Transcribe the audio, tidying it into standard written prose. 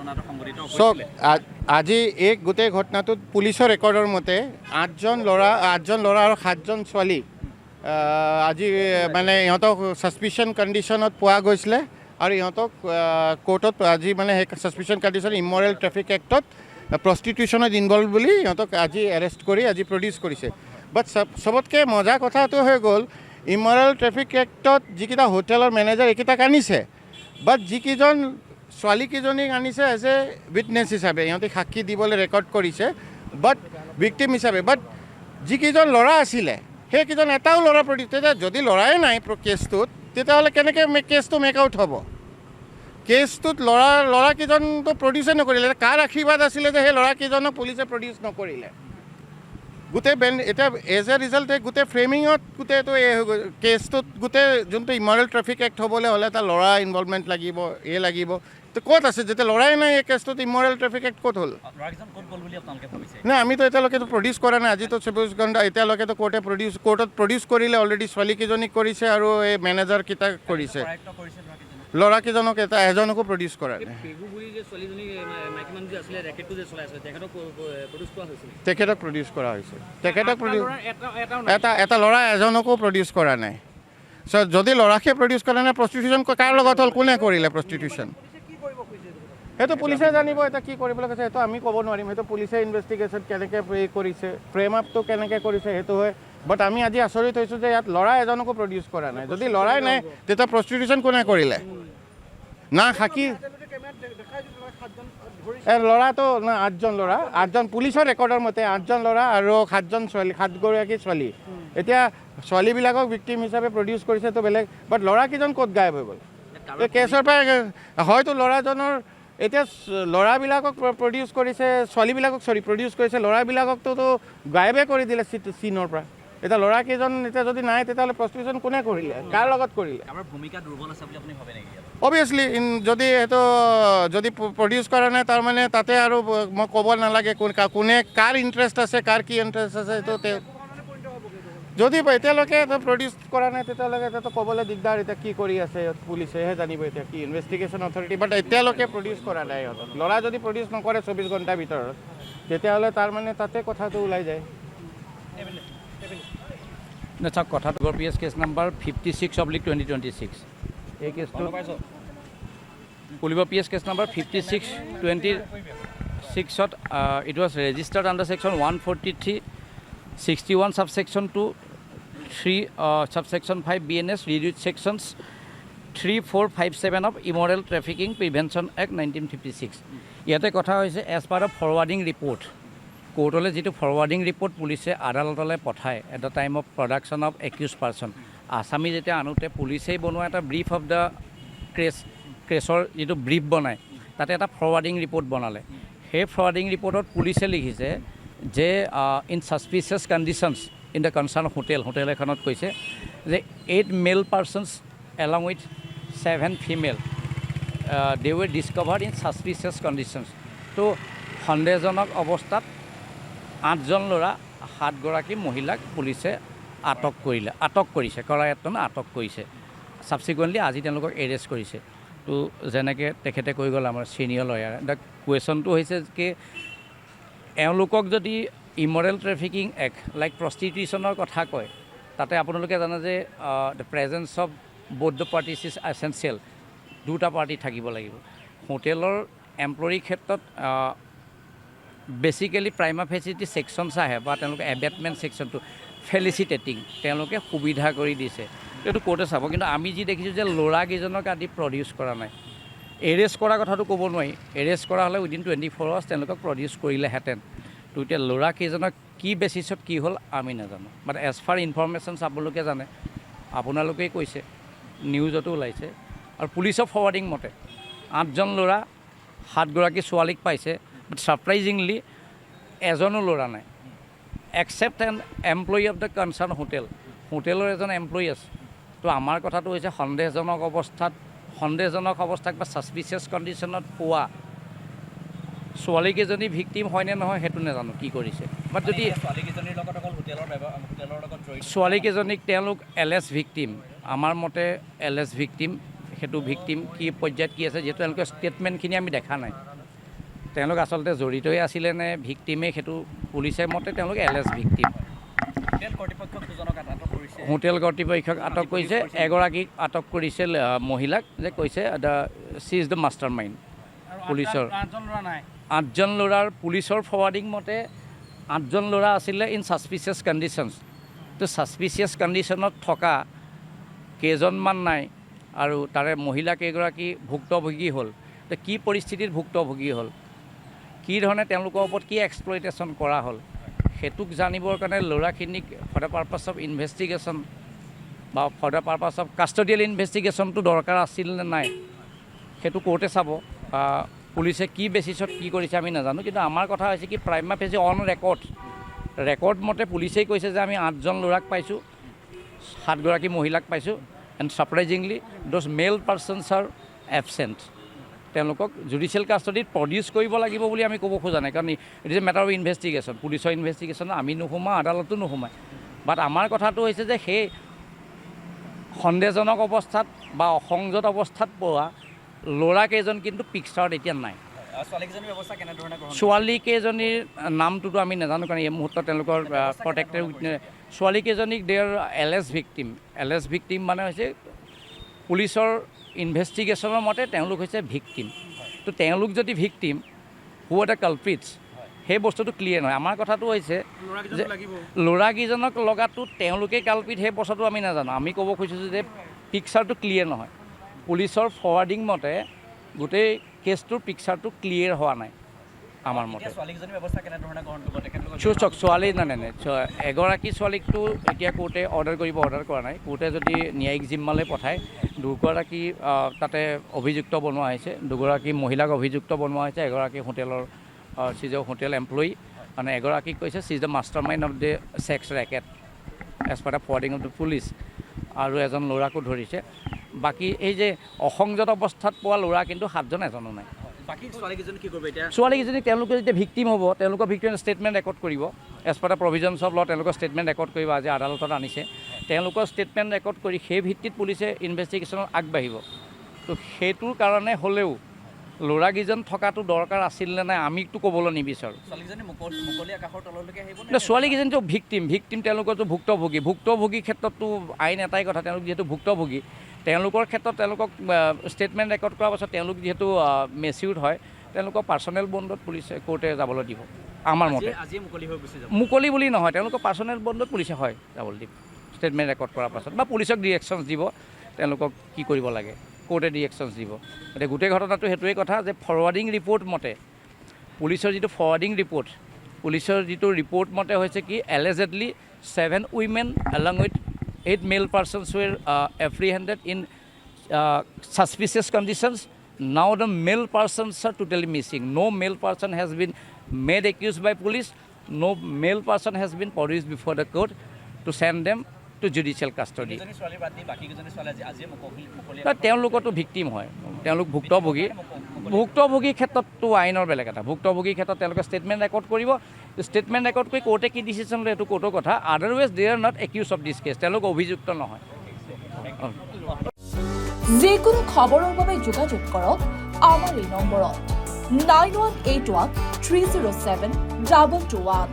ঘটনাটো সংঘটিত চক হৈছিলে আজি এই গোটেই ঘটনাটোত পুলিচৰ ৰেকৰ্ডৰ মতে 8জন ল'ৰা আৰু 7জন ছোৱালী আজি মানে ইহঁতক ছাছপিশ্যন কণ্ডিশ্যনত পোৱা গৈছিলে আৰু ইহঁতক কোৰ্টত আজি মানে সেই ছাছপিশ্যন কণ্ডিশ্যন ইমৰেল ট্ৰেফিক এক্টত প্ৰষ্টিটিউশ্যনত ইনভলভ বুলি ইহঁতক আজি এৰেষ্ট কৰি আজি প্ৰডিউচ কৰিছে বাট চবতকৈ মজা কথাটো হৈ গ'ল ইমৰেল ট্ৰেফিক এক্টত যিকেইটা হোটেলৰ মেনেজাৰ এইকেইটাক আনিছে বাট যিকেইজন ছোৱালীকেইজনীক আনিছে এজ এ উইটনেছ হিচাপে ইহঁতে সাক্ষী দিবলৈ ৰেকৰ্ড কৰিছে বাট ভিক্টিম হিচাপে বাট যিকেইজন ল'ৰা আছিলে সেইকেইজন এটাও ল'ৰা প্ৰডিউচ তেতিয়া যদি ল'ৰাই নাই কেছটোত তেতিয়াহ'লে কেনেকৈ কেছটো মেক আউট হ'ব কেছটোত ল'ৰাকেইজনটো প্ৰডিউচে নকৰিলে কাৰ আশীৰ্বাদ আছিলে যে সেই ল'ৰাকেইজনক পুলিচে প্ৰডিউচ নকৰিলে গোটেই এতিয়া এজ এ ৰিজাল্ট গোটেই ফ্ৰেমিঙত গোটেইটো কেছটোত গোটেই যোনটো ইমৰেল ট্ৰেফিক এক্ট হ'বলৈ হ'লে এটা ল'ৰা ইনভলভমেণ্ট লাগিব লাগিব তো ক'ত আছে যেতিয়া ল'ৰাই নাই এই কেছটোত ইমৰেল ট্ৰেফিক এক্ট ক'ত হ'ল নাই আমিতো এতিয়ালৈকেতো প্ৰডিউচ কৰা নাই আজিতো 24 ঘণ্টা এতিয়ালৈকেতো কোৰ্টত প্ৰডিউচ কৰিলে অলৰেডি ছোৱালীকেইজনীক কৰিছে আৰু এই মেনেজাৰকেইটাক কৰিছে ল'ৰাকেইজনক এজনকো প্ৰডিউচ কৰা নাই তেখেতক প্ৰডিউচ কৰা হৈছে এটা ল'ৰা এজনকো প্ৰডিউচ কৰা নাই চ' যদি ল'ৰাকে প্ৰডিউচ কৰা নাই প্ৰষ্টিটিউশ্যন কাৰ লগত হ'ল কোনে কৰিলে প্ৰষ্টিটিউশ্যন সেইটো পুলিচে জানিব এতিয়া কি কৰিবলৈ কৈছে সেইটো আমি ক'ব নোৱাৰিম সেইটো পুলিচে ইনভেষ্টিগেশ্যন কেনেকৈ কৰিছে ফ্ৰেম আপটো কেনেকৈ কৰিছে সেইটো হয় বাট আমি আজি আচৰিত হৈছোঁ যে ইয়াত ল'ৰা এজনকো প্ৰডিউচ কৰা নাই যদি ল'ৰাই নাই তেতিয়া প্ৰষ্টিটিউশ্যন কোনে কৰিলে না সাক্ষী ল'ৰাটো না 8জন পুলিচৰ ৰেকৰ্ডৰ মতে 8জন ল'ৰা আৰু 7গৰাকী ছোৱালী এতিয়া ছোৱালীবিলাকক ভিক্টিম হিচাপে প্ৰডিউচ কৰিছেতো বেলেগ বাট ল'ৰাকেইজন ক'ত গায়ব হৈ গ'ল এই কেছৰ পৰা হয়তো ল'ৰাজনৰ এতিয়া ল'ৰাবিলাকক প্ৰডিউচ কৰিছে ছোৱালীবিলাকক প্ৰডিউচ কৰিছে ল'ৰাবিলাককতো গায়বে কৰি দিলে চিনৰ পৰা এতিয়া ল'ৰাকেইজন এতিয়া যদি নাই তেতিয়াহ'লে প্ৰষ্টিটিউশ্যন কোনে কৰিলে কাৰ লগত কৰিলে অভিয়াছলি যদি সেইটো যদি প্ৰডিউচ কৰা নাই তাৰমানে তাতে আৰু মই ক'ব নালাগে কোনে কাৰ ইণ্টাৰেষ্ট আছে কাৰ কি ইণ্টাৰেষ্ট আছে সেইটো যদি এতিয়ালৈকে প্ৰডিউচ কৰা নাই তেতিয়ালৈকে এতিয়াতো ক'বলৈ দিগদাৰ এতিয়া কি কৰি আছে পুলিচেহে জানিব এতিয়া কি ইনভেষ্টিগেশ্যন অথৰিটি বাট এতিয়ালৈকে প্ৰডিউচ কৰা নাই সিহঁতক ল'ৰা যদি প্ৰডিউচ নকৰে 24 ঘণ্টাৰ ভিতৰত তেতিয়াহ'লে তাৰমানে তাতে কথাটো ওলাই যায় চাওক কথাটো PS কেছ নাম্বাৰ 56/2026 এই কেছটো পুলিব PS কেছ নাম্বাৰ 56/26ত it was registered under section 143 61 subsection 2 3 subsection 5 BNS reduced sections 3, 4, 5, 7 of Immoral Trafficking Prevention Act 1956 ইয়াতে কথা হৈছে as part of forwarding report কোৰ্টলৈ যিটো ফৰৱাৰ্ডিং ৰিপৰ্ট পুলিচে আদালতলৈ পঠায় at the time of production of accused person আছামী যেতিয়া আনোতে পুলিচেই বনোৱা এটা ব্ৰিফ অফ দ্য কেছৰ যিটো ব্ৰিফ বনায় তাতে এটা ফৰৱাৰ্ডিং ৰিপৰ্ট বনালে সেই ফৰৱাৰ্ডিং ৰিপৰ্টত পুলিচে লিখিছে যে in suspicious conditions in the concerned hotel এখনত কৈছে যে 8 male persons along with 7 female they were discovered in suspicious conditions তো সন্দেহজনক অৱস্থাত 8জন ল'ৰা 7গৰাকী মহিলাক পুলিচে আটক কৰিছে ছাবচিকুৱেণ্টলি আজি তেওঁলোকক এৰেষ্ট কৰিছে তো যেনেকৈ তেখেতে কৈ গ'ল আমাৰ ছিনিয়ৰ লয়াৰ দ্য কুৱেশ্যনটো হৈছে কি এওঁলোকক যদি ইমৰেল ট্ৰেফিকিং এক্ট লাইক প্ৰষ্টিটিউশ্যনৰ কথা কয় তাতে আপোনালোকে জানে যে the presence of both the parties is essential দুটা পাৰ্টি থাকিব লাগিব হোটেলৰ এমপ্লয়ীৰ ক্ষেত্ৰত বেচিকেলি প্ৰাইমা ফেচিলিটি ছেকশ্যনছ আহে বা তেওঁলোকে এবেটমেণ্ট ছেকশ্যনটো ফেলিচিটেটিং তেওঁলোকে সুবিধা কৰি দিছে এইটো কোৰ্টে চাব কিন্তু আমি যি দেখিছোঁ যে ল'ৰাকেইজনক আদি প্ৰডিউচ কৰা নাই এৰেষ্ট কৰা কথাটো ক'ব নোৱাৰি এৰেষ্ট কৰা হ'লে উইদিন 24 আৱাৰ্ছ তেওঁলোকক প্ৰডিউচ কৰিলেহেঁতেন তো এতিয়া ল'ৰাকেইজনক কি বেচিছত কি হ'ল আমি নাজানো বাট এজ ফাৰ ইনফৰমেশ্যনছ আপোনালোকে জানে আপোনালোকেই কৈছে নিউজতো ওলাইছে আৰু পুলিচৰ ফৰৱাৰ্ডিং মতে 8জন ল'ৰা 7গৰাকী ছোৱালীক পাইছে বাট ছাৰপ্ৰাইজিংলি এজনো ল'ৰা নাই except N employee of the concerned হোটেলৰ এজন এমপ্লয়ী আছে তো আমাৰ কথাটো হৈছে সন্দেহজনক অৱস্থাক বা ছাছপিচিয়াছ কণ্ডিশ্যনত পোৱা ছোৱালীকেইজনী ভিক্টিম হয়নে নহয় সেইটো নাজানো কি কৰিছে বাট যদি ছোৱালীকেইজনীক তেওঁলোক এলেজ ভিক্টিম আমাৰ মতে এলেজ ভিক্টিম সেইটো ভিক্টিম কি পৰ্যায়ত কি আছে যিহেতু তেওঁলোকৰ ষ্টেটমেণ্টখিনি আমি দেখা নাই তেওঁলোক আচলতে জড়িতই আছিলে নে ভিক্টিমে সেইটো পুলিচে মতে তেওঁলোক এলএছ ভিক্টিম। হোটেল কৰ্তৃপক্ষক আটক কৰিছে, এগৰাকীক আটক কৰিছে মহিলাক, যে কৈছে she is the master mind. পুলিচৰ 8জন ল'ৰাৰ পুলিচৰ ফৰৱাৰ্ডিং মতে 8জন ল'ৰা আছিলে ইন ছাছপিচিয়াছ কণ্ডিশ্যনছ। তো ছাছপিচিয়াছ কণ্ডিশ্যনত থকা কেইজনমান নাই আৰু তাৰে মহিলা কেইগৰাকী ভুক্তভোগী হ'ল। তো কি পৰিস্থিতিত ভুক্তভোগী হ'ল, কি ধৰণে তেওঁলোকৰ ওপৰত কি এক্সপ্লইটেশ্যন কৰা হ'ল, সেইটোক জানিবৰ কাৰণে ল'ৰাখিনিক for the purpose of investigation বা for the purpose of custodial ইনভেষ্টিগেশ্যনটো দৰকাৰ আছিল নে নাই সেইটো কোৰ্টে চাব। পুলিচে কি বেচিছত কি কৰিছে আমি নাজানো, কিন্তু আমাৰ কথা হৈছে কি প্ৰাইমা ফেচি অন ৰেকৰ্ড মতে পুলিচেই কৈছে যে আমি 8জন ল'ৰাক পাইছোঁ, 7গৰাকী মহিলাক পাইছোঁ, and surprisingly those male persons are absent. তেওঁলোকক জুডিচিয়েল কাষ্টডিত প্ৰডিউচ কৰিব লাগিব বুলি আমি ক'ব খোজা নাই, কাৰণ it is a matter of investigation. পুলিচৰ ইনভেষ্টিগেশ্যন আমি নোসোমাওঁ, আদালতো নোসোমায়। বাট আমাৰ কথাটো হৈছে যে সেই সন্দেহজনক অৱস্থাত বা অসংযত অৱস্থাত পোৱা ল'ৰাকেইজন কিন্তু পিকচাৰত এতিয়া নাই। ছোৱালীকেইজনীৰ নামটোতো আমি নাজানো, কাৰণ এই মুহূৰ্তত তেওঁলোকৰ প্ৰটেক্টেড উইটনেছ। ছোৱালীকেইজনীক দেৰ এল এছ ভিক্টিম মানে হৈছে পুলিচৰ ইনভেষ্টিগেশ্যনৰ মতে তেওঁলোক হৈছে ভিক্টিম। তো তেওঁলোক যদি ভিক্টিম হু আৰ দ্য কালপ্ৰিটছ, সেই বস্তুটো ক্লিয়াৰ নহয়। আমাৰ কথাটো হৈছে যে ল'ৰাকেইজনক লগাটো তেওঁলোকেই কালপ্ৰিট, সেই বস্তুটো আমি নাজানো। আমি ক'ব খুজিছোঁ যে পিকচাৰটো ক্লিয়াৰ নহয়। পুলিচৰ ফৰৱাৰ্ডিং মতে গোটেই কেছটোৰ পিকচাৰটো ক্লিয়াৰ হোৱা নাই আমাৰ মতে। চোক ছোৱালী নাই এগৰাকী ছোৱালীকতো এতিয়া কোৰ্টে অৰ্ডাৰ কৰা নাই। কোৰ্টে যদি ন্যায়িক জিম্মালৈ পঠায়, 2গৰাকী তাতে অভিযুক্ত বনোৱা হৈছে, 2গৰাকী মহিলাক অভিযুক্ত বনোৱা হৈছে। এগৰাকী হোটেলৰ she is a hotel employee, মানে এগৰাকীক কৈছে she is the mastermind of the sex racket as per the forwarding of the police, আৰু এজন ল'ৰাকো ধৰিছে। বাকী এই যে অসংযত অৱস্থাত পোৱা ল'ৰা কিন্তু 7জন, এজনো নাই। ছোৱালীকেইজনী তেওঁলোকে যেতিয়া ভিক্টিম হ'ব, তেওঁলোকৰ ভিক্টিম ষ্টেটমেণ্ট ৰেকৰ্ড কৰিব as per the provisions of law. তেওঁলোকৰ ষ্টেটমেণ্ট ৰেকৰ্ড কৰিব, আজি আদালতত আনিছে। তেওঁলোকৰ ষ্টেটমেণ্ট ৰেকৰ্ড কৰি সেই ভিত্তিত পুলিচে ইনভেষ্টিগেশ্যনত আগবাঢ়িব। তো সেইটোৰ কাৰণে হ'লেও ল'ৰাকেইজন থকাটো দৰকাৰ আছিল নে নাই আমিতো ক'বলৈ নিবিচাৰোঁ। ছোৱালীকেইজনীতো ভিক্টিম তেওঁলোকৰতো ভুক্তভোগী ক্ষেত্ৰততো আইন এটাই কথা, তেওঁলোক যিহেতু ভুক্তভোগী, তেওঁলোকৰ ক্ষেত্ৰত তেওঁলোকক ষ্টেটমেণ্ট ৰেকৰ্ড কৰাৰ পাছত তেওঁলোক যিহেতু মেচিউৰ্ড হয়, তেওঁলোকৰ পাৰ্চনেল বণ্ডত পুলিচে কোৰ্টে যাবলৈ দিব। আমাৰ মতে মুকলি বুলি নহয়, তেওঁলোকৰ পাৰ্চনেল বণ্ডত পুলিচে হয় যাবলৈ দিব ষ্টেটমেণ্ট ৰেকৰ্ড কৰাৰ পাছত, বা পুলিচক ডিৰেকশ্যনছ দিব তেওঁলোকক কি কৰিব লাগে, কোৰ্টে ডিৰেকশ্যনছ দিব। এতিয়া গোটেই ঘটনাটো সেইটোৱেই কথা যে ফৰৱাৰ্ডিং ৰিপৰ্ট মতে, পুলিচৰ যিটো ফৰৱাৰ্ডিং ৰিপৰ্ট মতে হৈছে কি এলিজেডলি 7 women along with 8 male persons were apprehended in suspicious conditions. Now the male persons are totally missing. No male person has been made accused by police. No male person has been produced before the court to send them to judicial custody. তেওঁলোকতো victim হয়, তেওঁলোক ভুক্তভোগী ক্ষেত্ৰততো আইনৰ বেলেগ এটা। ভুক্তভোগীৰ ক্ষেত্ৰত তেওঁলোকে ষ্টেটমেণ্ট ৰেকৰ্ড কৰিব, ষ্টেটমেণ্ট ৰেকৰ্ড কৰি কোৰ্টে কি ডিচিশ্যন লয় এইটো কোৰ্টৰ কথা। Otherwise they are not accuse of this case, তেওঁলোক অভিযুক্ত নহয়। যিকোনো খবৰৰ বাবে যোগাযোগ কৰক আমাৰ এই নম্বৰত 9181 307 221।